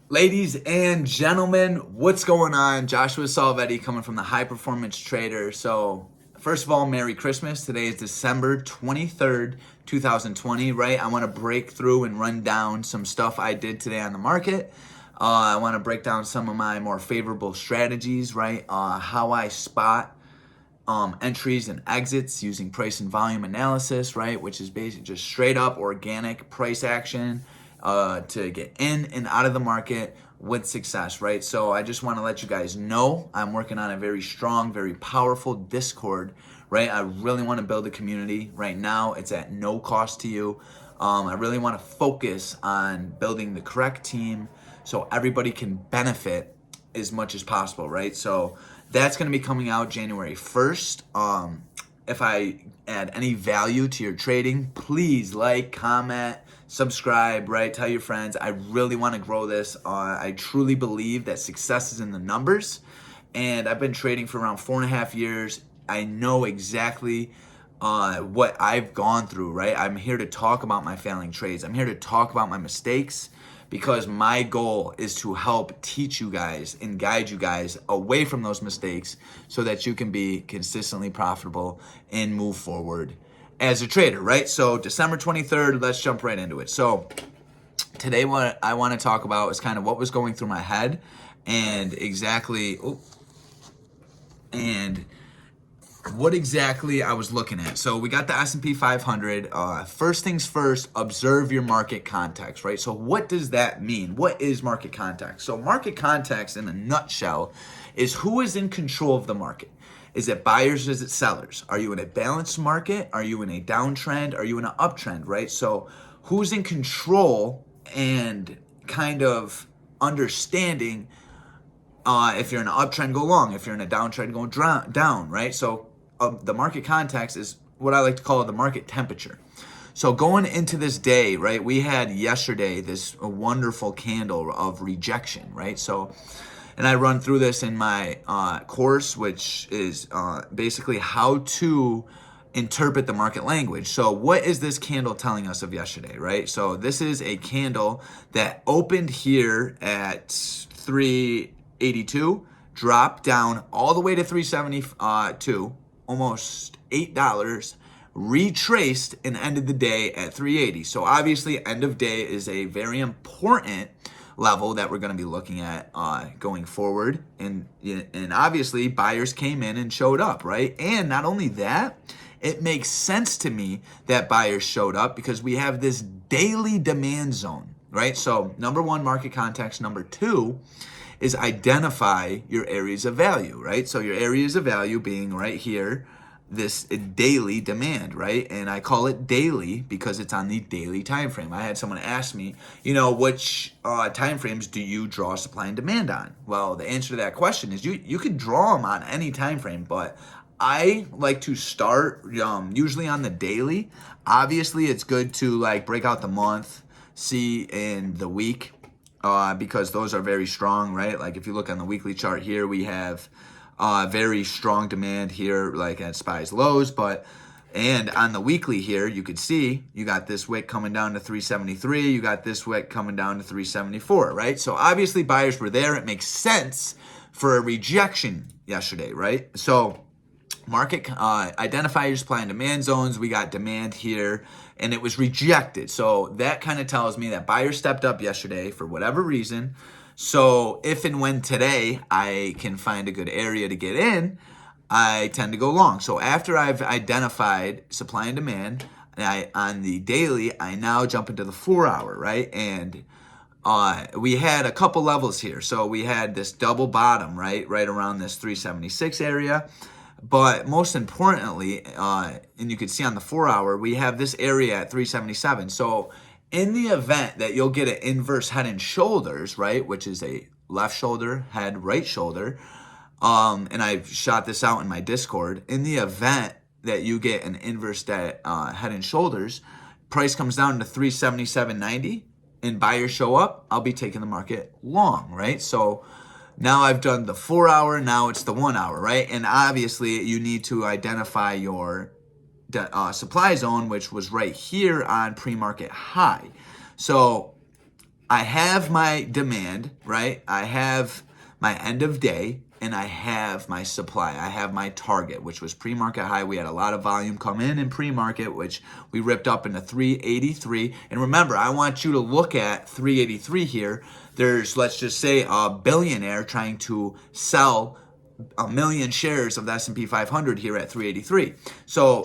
Ladies and gentlemen, what's going on? Joshua Salvetti coming from the High Performance Trader. So, first of all, Merry Christmas. Today is December 23rd, 2020, right? I want to break through and run down some stuff I did today on the market. I want to break down some of my more favorable strategies, right? How I spot entries and exits using price and volume analysis, right? Which is basically just straight up organic price action to get in and out of the market with success, right? So I just want to let you guys know I'm working on a very strong, very powerful Discord, right? I really want to build a community right now. It's at no cost to you. I really want to focus on building the correct team so everybody can benefit as much as possible, right? So that's going to be coming out January 1st. If I add any value to your trading, please like, comment, subscribe, right? Tell your friends. I really want to grow this. I truly believe that success is in the numbers. And I've been trading for around 4.5 years. I know exactly what I've gone through, right? I'm here to talk about my failing trades. I'm here to talk about my mistakes because my goal is to help teach you guys and guide you guys away from those mistakes so that you can be consistently profitable and move forward as a trader, right? So December 23rd, let's jump right into it. So today what I want to talk about is kind of what was going through my head and what exactly I was looking at. So we got the S&P 500. First things first, observe your market context, right? So what does that mean? What is market context? So market context in a nutshell is who is in control of the market. Is it buyers? Is it sellers? Are you in a balanced market? Are you in a downtrend? Are you in an uptrend, right? So who's in control and kind of understanding if you're in an uptrend, go long. If you're in a downtrend, go down, right? So the market context is what I like to call the market temperature. So going into this day, right, we had yesterday this wonderful candle of rejection, right? So, and I run through this in my course, which is basically how to interpret the market language. So what is this candle telling us of yesterday, right? So this is a candle that opened here at 382, dropped down all the way to 372, almost $8, retraced and ended the day at 380. So obviously end of day is a very important level that we're going to be looking at going forward. And obviously buyers came in and showed up, right? And not only that, it makes sense to me that buyers showed up because we have this daily demand zone, right? So number one, market context. Number two is identify your areas of value, right? So your areas of value being right here, this daily demand, right? And I call it daily because it's on the daily time frame. I had someone ask me, which time frames do you draw supply and demand on? Well, the answer to that question is you can draw them on any time frame, but I like to start usually on the daily. Obviously, it's good to like break out the month, see in the week, because those are very strong, right? Like if you look on the weekly chart here, we have very strong demand here, like at SPY's lows, and on the weekly here, you could see you got this wick coming down to 373, you got this wick coming down to 374, right? So obviously buyers were there. It makes sense for a rejection yesterday, right? So market identify your supply and demand zones. We got demand here and it was rejected. So that kind of tells me that buyers stepped up yesterday for whatever reason. So if and when today I can find a good area to get in, I tend to go long. So after I've identified supply and demand, on the daily, I now jump into the 4-hour, right? And we had a couple levels here. So we had this double bottom, right around this 376 area. But most importantly, and you can see on the 4-hour, we have this area at 377. So in the event that you'll get an inverse head and shoulders, right, which is a left shoulder, head, right shoulder, and I've shot this out in my Discord, in the event that you get an inverse head and shoulders, price comes down to 377.90 and buyers show up, I'll be taking the market long, right? So now I've done the 4-hour, now it's the 1-hour, right? And obviously you need to identify your supply zone, which was right here on pre-market high. So I have my demand, right? I have my end of day, and I have my supply. I have my target, which was pre-market high. We had a lot of volume come in pre-market, which we ripped up into 383. And remember, I want you to look at 383 here. There's, let's just say, a billionaire trying to sell 1 million shares of the S&P 500 here at 383. So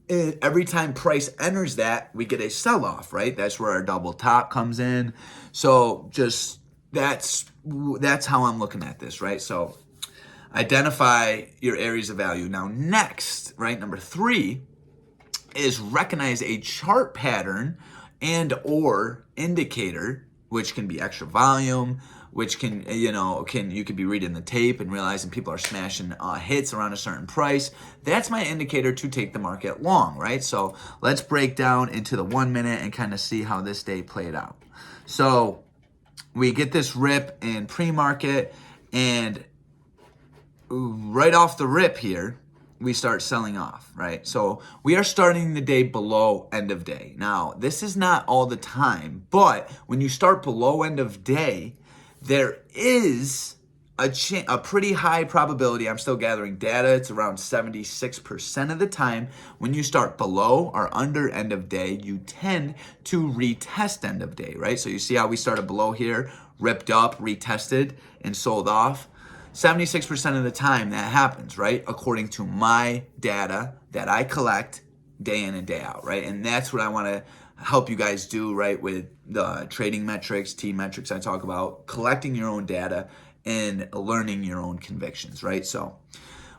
every time price enters that, we get a sell-off, right? That's where our double top comes in. So just that's how I'm looking at this, right? So identify your areas of value. Now next, right, number 3 is recognize a chart pattern and or indicator, which can be extra volume, which can, you could be reading the tape and realizing people are smashing hits around a certain price. That's my indicator to take the market long, right? So let's break down into the 1 minute and kind of see how this day played out. So we get this rip in pre-market, and right off the rip here, we start selling off, right? So we are starting the day below end of day. Now, this is not all the time, but when you start below end of day, there is a pretty high probability. I'm still gathering data. It's around 76% of the time. When you start below or under end of day, you tend to retest end of day, right? So you see how we started below here, ripped up, retested, and sold off. 76% of the time that happens, right? According to my data that I collect day in and day out, right? And that's what I want to help you guys do, right? With the trading metrics, T metrics I talk about, collecting your own data and learning your own convictions, right? So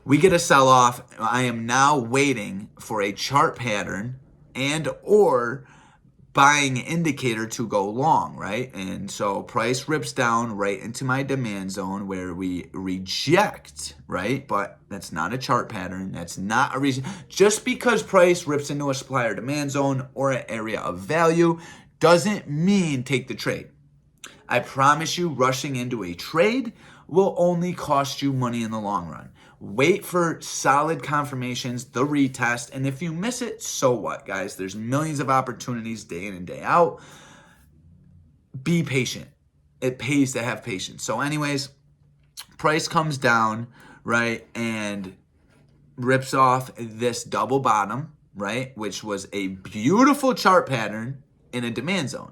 we get a sell-off. I am now waiting for a chart pattern and or buying indicator to go long, right? And so price rips down right into my demand zone where we reject, right? But that's not a chart pattern. That's not a reason. Just because price rips into a supply or demand zone or an area of value doesn't mean take the trade. I promise you, rushing into a trade will only cost you money in the long run. Wait for solid confirmations, the retest, and if you miss it, so what, guys? There's millions of opportunities day in and day out. Be patient. It pays to have patience. So anyways, price comes down, right, and rips off this double bottom, right, which was a beautiful chart pattern in a demand zone.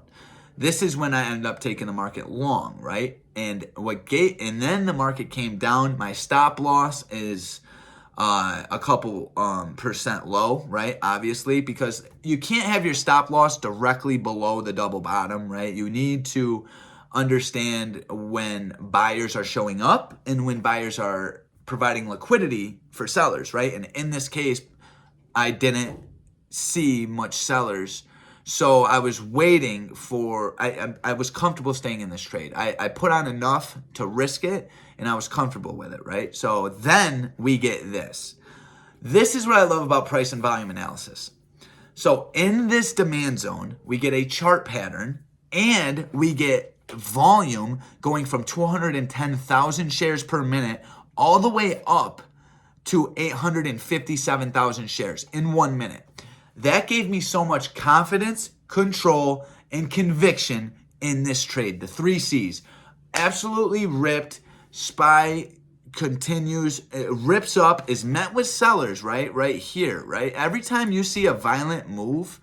This is when I ended up taking the market long, right? And then the market came down. My stop loss is a couple percent low, right? Obviously, because you can't have your stop loss directly below the double bottom, right? You need to understand when buyers are showing up and when buyers are providing liquidity for sellers, right? And in this case, I didn't see much sellers. So I was waiting for, I was comfortable staying in this trade. I put on enough to risk it, and I was comfortable with it, right? So then we get this. This is what I love about price and volume analysis. So in this demand zone, we get a chart pattern, and we get volume going from 210,000 shares per minute all the way up to 857,000 shares in 1 minute. That gave me so much confidence, control, and conviction in this trade. The 3 C's. Absolutely ripped. SPY continues. It rips up, is met with sellers, right? Right here, right? Every time you see a violent move,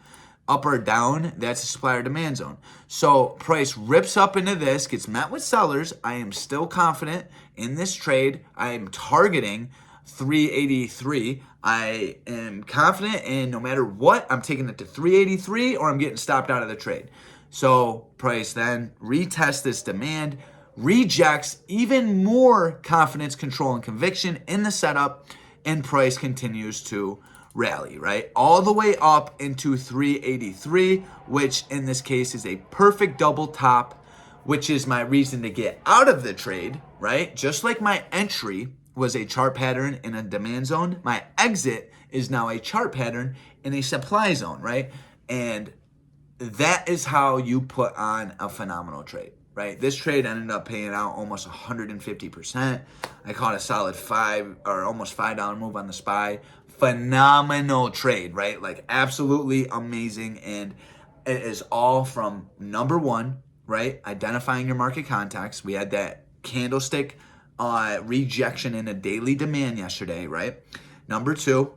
up or down, that's a supply or demand zone. So price rips up into this, gets met with sellers. I am still confident in this trade. I am targeting 383. I am confident, and no matter what, I'm taking it to 383 or I'm getting stopped out of the trade. So price then retests this demand, rejects, even more confidence, control, and conviction in the setup, and price continues to rally, right? All the way up into 383, which in this case is a perfect double top, which is my reason to get out of the trade, right? Just like my entry was a chart pattern in a demand zone, my exit is now a chart pattern in a supply zone, right? And that is how you put on a phenomenal trade, right? This trade ended up paying out almost 150%. I caught a solid almost $5 move on the SPY. Phenomenal trade, right? Like absolutely amazing. And it is all from number one, right? Identifying your market context. We had that candlestick rejection in a daily demand yesterday, right? Number 2,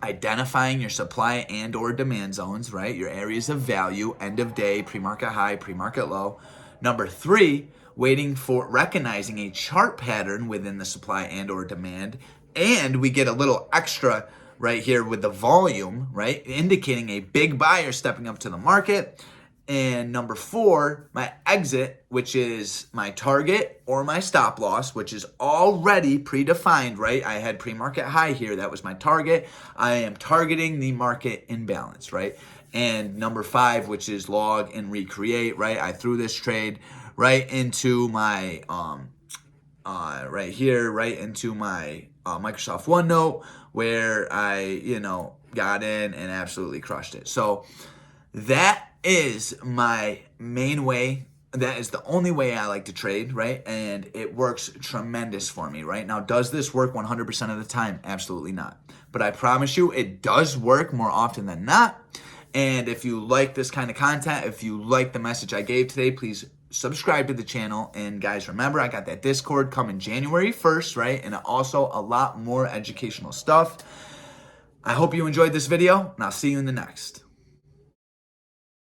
identifying your supply and or demand zones, right? Your areas of value, end of day, pre-market high, pre-market low. Number 3, recognizing a chart pattern within the supply and or demand. And we get a little extra right here with the volume, right? Indicating a big buyer stepping up to the market. And number 4, my exit, which is my target or my stop loss, which is already predefined, right? I had pre-market high here. That was my target. I am targeting the market imbalance, right? And number 5, which is log and recreate, right? I threw this trade right into my, right here, right into my Microsoft OneNote, where I, got in and absolutely crushed it. So that is my main way. That is the only way I like to trade, right? And it works tremendous for me, right? Now, does this work 100% of the time? Absolutely not. But I promise you, it does work more often than not. And if you like this kind of content, if you like the message I gave today, please subscribe to the channel. And guys, remember, I got that Discord coming January 1st, right? And also a lot more educational stuff. I hope you enjoyed this video, and I'll see you in the next.